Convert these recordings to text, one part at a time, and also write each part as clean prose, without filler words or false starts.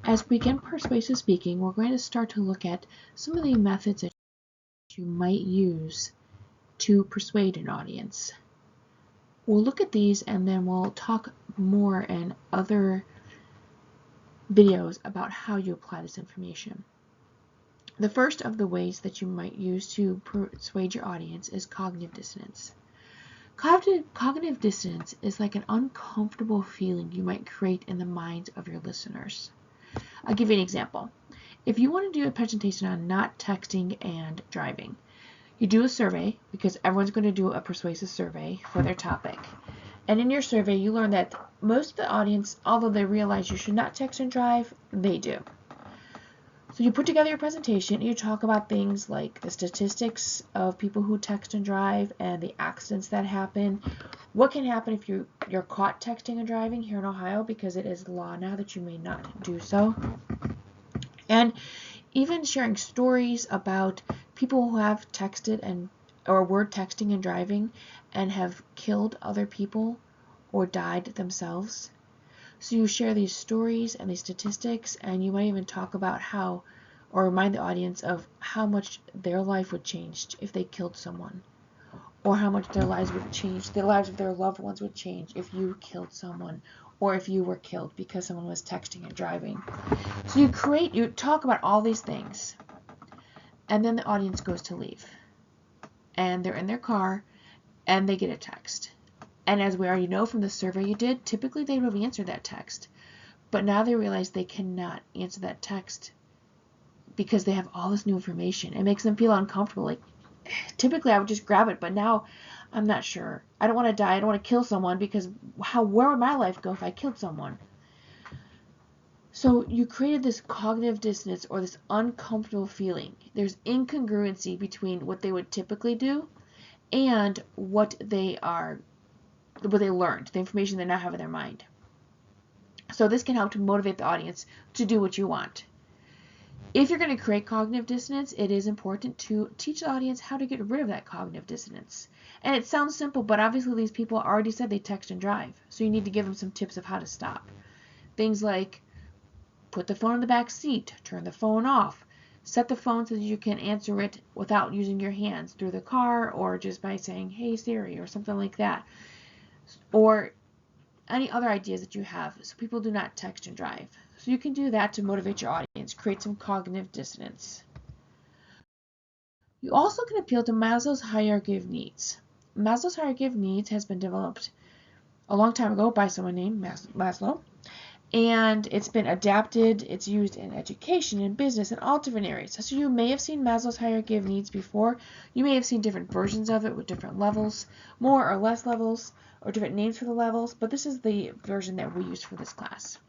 As we begin persuasive speaking, we're going to start to look at some of the methods that you might use to persuade an audience. We'll look at these and then we'll talk more in other videos about how you apply this information. The first of the ways that you might use to persuade your audience is cognitive dissonance. Cognitive dissonance is like an uncomfortable feeling you might create in the minds of your listeners. I'll give you an example. If you want to do a presentation on not texting and driving, you do a survey because everyone's going to do a persuasive survey for their topic. And in your survey, you learn that most of the audience, although they realize you should not text and drive, they do. So you put together your presentation and you talk about things like the statistics of people who text and drive and the accidents that happen. What can happen if you're caught texting and driving here in Ohio, because it is law now that you may not do so. And even sharing stories about people who have texted or were texting and driving and have killed other people or died themselves. So you share these stories and these statistics, and you might even talk about how, or remind the audience of how much their life would change if they killed someone, or how much their lives would change, the lives of their loved ones would change if you killed someone, or if you were killed because someone was texting and driving. So you talk about all these things, and then the audience goes to leave, and they're in their car, and they get a text. And as we already know from the survey you did, typically they would have answered that text. But now they realize they cannot answer that text because they have all this new information. It makes them feel uncomfortable. Like, typically I would just grab it, but now I'm not sure. I don't want to die. I don't want to kill someone, because where would my life go if I killed someone? So you created this cognitive dissonance, or this uncomfortable feeling. There's incongruency between what they would typically do and what they learned, the information they now have in their mind. So this can help to motivate the audience to do what you want. If you're going to create cognitive dissonance, it is important to teach the audience how to get rid of that cognitive dissonance. And it sounds simple, but obviously these people already said they text and drive. So you need to give them some tips of how to stop. Things like put the phone in the back seat, turn the phone off, set the phone so that you can answer it without using your hands through the car, or just by saying, "Hey Siri," or something like that. Or any other ideas that you have, so people do not text and drive. So you can do that to motivate your audience, create some cognitive dissonance. You also can appeal to Maslow's hierarchy of needs. Maslow's hierarchy of needs has been developed a long time ago by someone named Maslow, and it's been adapted. It's used in education and business and all different areas. So you may have seen Maslow's hierarchy of needs before. You may have seen different versions of it with different levels, more or less levels, or different names for the levels, but this is the version that we use for this class.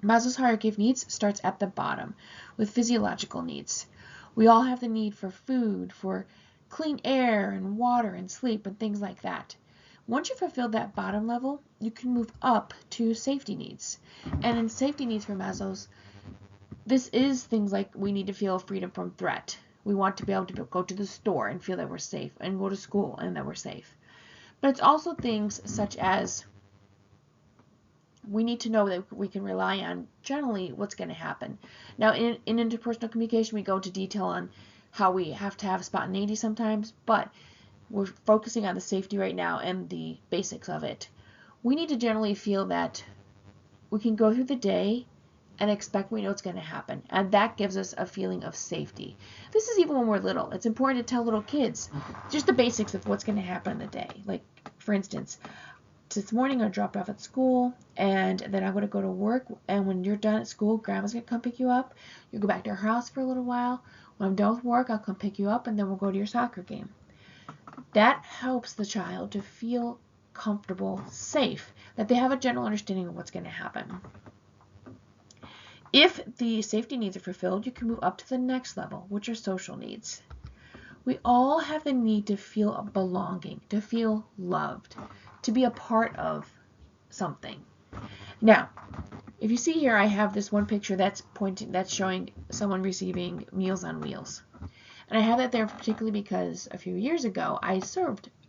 Maslow's hierarchy of needs starts at the bottom with physiological needs. We all have the need for food, for clean air and water and sleep and things like that. Once you fulfill that bottom level, you can move up to safety needs. And in safety needs for Maslow's, this is things like we need to feel freedom from threat. We want to be able to go to the store and feel that we're safe, and go to school and that we're safe. But it's also things such as we need to know that we can rely on generally what's going to happen. Now, in interpersonal communication, we go into detail on how we have to have spontaneity sometimes, but we're focusing on the safety right now and the basics of it. We need to generally feel that we can go through the day and expect we know what's going to happen, and that gives us a feeling of safety. This is even when we're little. It's important to tell little kids just the basics of what's going to happen in the day. Like, for instance, this morning I dropped off at school, and then I'm going to go to work, and when you're done at school, Grandma's going to come pick you up. You go back to her house for a little while. When I'm done with work, I'll come pick you up, and then we'll go to your soccer game. That helps the child to feel comfortable, safe, that they have a general understanding of what's going to happen. If the safety needs are fulfilled, you can move up to the next level, which are social needs. We all have the need to feel a belonging, to feel loved, to be a part of something. Now, if you see here, I have this one picture that's showing someone receiving Meals on Wheels. And I have that there particularly because a few years ago I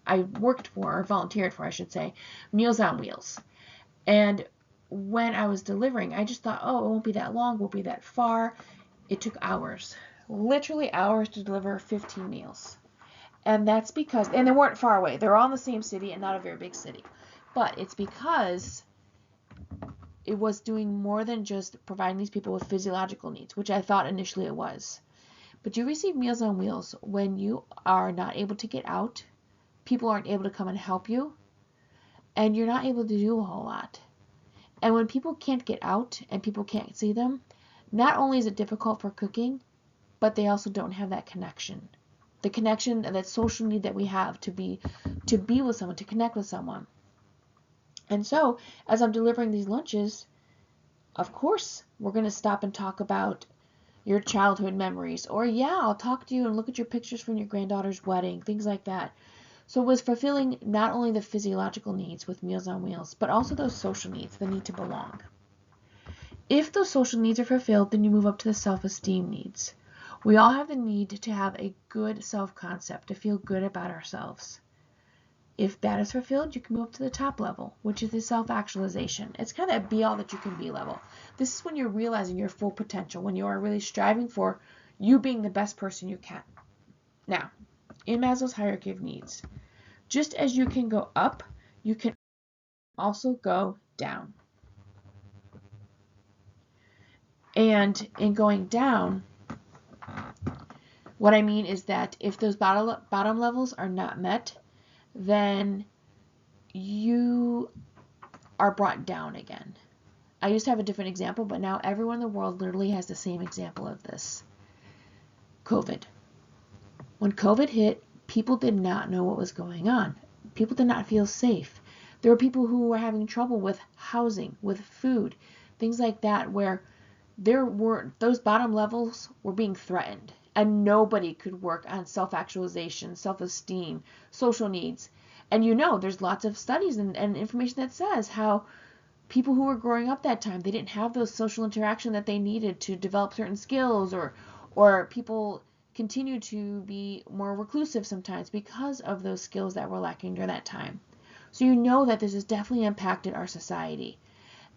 volunteered for, I should say, Meals on Wheels. And when I was delivering, I just thought, oh, it won't be that long, won't be that far. It took hours, literally hours to deliver 15 meals. And that's because, and they weren't far away. They're all in the same city and not a very big city. But it's because it was doing more than just providing these people with physiological needs, which I thought initially it was. But you receive Meals on Wheels when you are not able to get out, people aren't able to come and help you, and you're not able to do a whole lot. And when people can't get out and people can't see them, not only is it difficult for cooking, but they also don't have that connection. The connection and that social need that we have to be with someone, to connect with someone. And so, as I'm delivering these lunches, of course, we're going to stop and talk about your childhood memories. Or, yeah, I'll talk to you and look at your pictures from your granddaughter's wedding, things like that. So it was fulfilling not only the physiological needs with Meals on Wheels, but also those social needs, the need to belong. If those social needs are fulfilled, then you move up to the self-esteem needs. We all have the need to have a good self-concept, to feel good about ourselves. If that is fulfilled, you can move up to the top level, which is the self-actualization. It's kind of that be all that you can be level. This is when you're realizing your full potential, when you are really striving for you being the best person you can. Now, in Maslow's hierarchy of needs, just as you can go up, you can also go down. And in going down, what I mean is that if those bottom levels are not met, then you are brought down again. I used to have a different example, but now everyone in the world literally has the same example of this. COVID. When COVID hit, people did not know what was going on. People did not feel safe. There were people who were having trouble with housing, with food, things like that, where those bottom levels were being threatened, and nobody could work on self-actualization, self-esteem, social needs. And there's lots of studies and information that says how people who were growing up that time, they didn't have those social interaction that they needed to develop certain skills, or people continue to be more reclusive sometimes because of those skills that were lacking during that time. So that this has definitely impacted our society.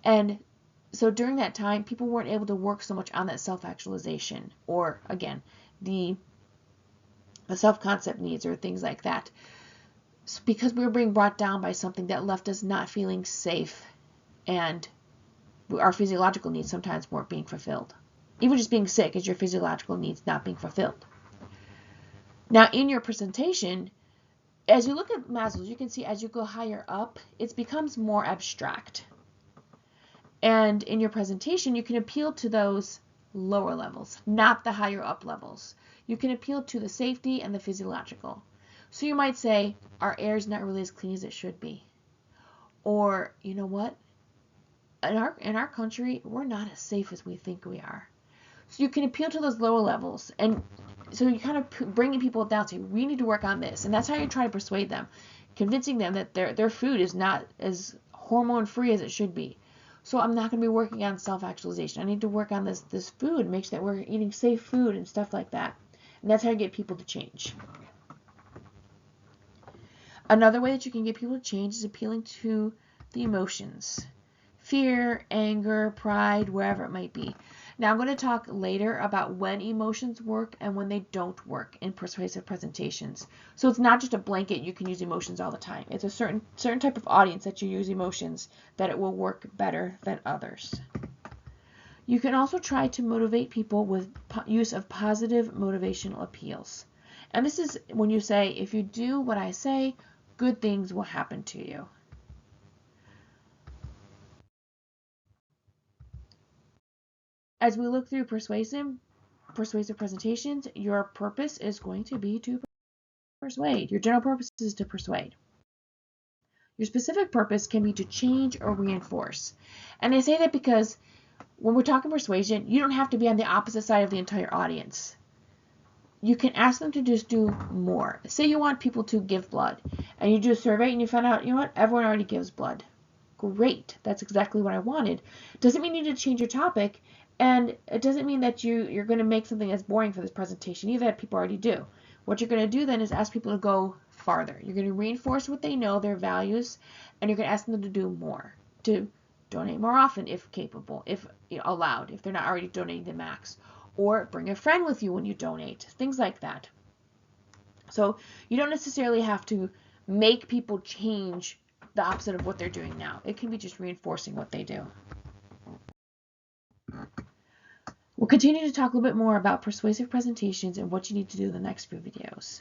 And so during that time, people weren't able to work so much on that self-actualization, or again, the self-concept needs or things like that, because we were being brought down by something that left us not feeling safe, and our physiological needs sometimes weren't being fulfilled. Even just being sick is your physiological needs not being fulfilled. Now, in your presentation, as you look at Maslow's, you can see as you go higher up, it becomes more abstract. And in your presentation, you can appeal to those lower levels, not the higher up levels. You can appeal to the safety and the physiological. So you might say, our air is not really as clean as it should be. Or, you know what? In our country, we're not as safe as we think we are. So you can appeal to those lower levels. And so you're kind of bringing people down, saying, we need to work on this. And that's how you try to persuade them, convincing them that their food is not as hormone-free as it should be. So I'm not going to be working on self-actualization. I need to work on this food, make sure that we're eating safe food and stuff like that. And that's how you get people to change. Another way that you can get people to change is appealing to the emotions. Fear, anger, pride, wherever it might be. Now I'm going to talk later about when emotions work and when they don't work in persuasive presentations. So it's not just a blanket, you can use emotions all the time. It's a certain type of audience that you use emotions that it will work better than others. You can also try to motivate people with use of positive motivational appeals. And this is when you say, if you do what I say, good things will happen to you. As we look through persuasive presentations, your purpose is going to be to persuade. Your general purpose is to persuade. Your specific purpose can be to change or reinforce. And I say that because when we're talking persuasion, you don't have to be on the opposite side of the entire audience. You can ask them to just do more. Say you want people to give blood, and you do a survey and you find out, you know what, everyone already gives blood. Great, that's exactly what I wanted. Doesn't mean you need to change your topic, and it doesn't mean that you're going to make something that's boring for this presentation either, that people already do. What you're going to do then is ask people to go farther. You're going to reinforce what they know, their values, and you're going to ask them to do more, to donate more often if capable, if allowed, if they're not already donating the max, or bring a friend with you when you donate, things like that. So you don't necessarily have to make people change the opposite of what they're doing now. It can be just reinforcing what they do. We'll continue to talk a little bit more about persuasive presentations and what you need to do in the next few videos.